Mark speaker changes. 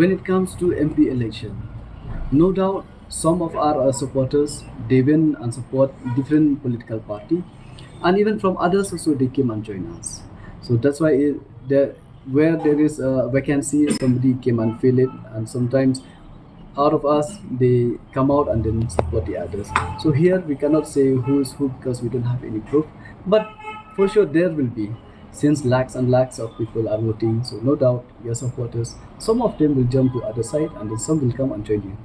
Speaker 1: when it comes to MP election, no doubt some of our supporters they win and support different political party, and even from others also they came and join us. So that's why there where there is a vacancy, somebody came and fill it, and sometimes out of us they come out and then support the others. So here we cannot say who is who because we don't have any proof, but for sure there will be, since lakhs and lakhs of people are voting. So no doubt your supporters, some of them will jump to other side and then some will come and join you.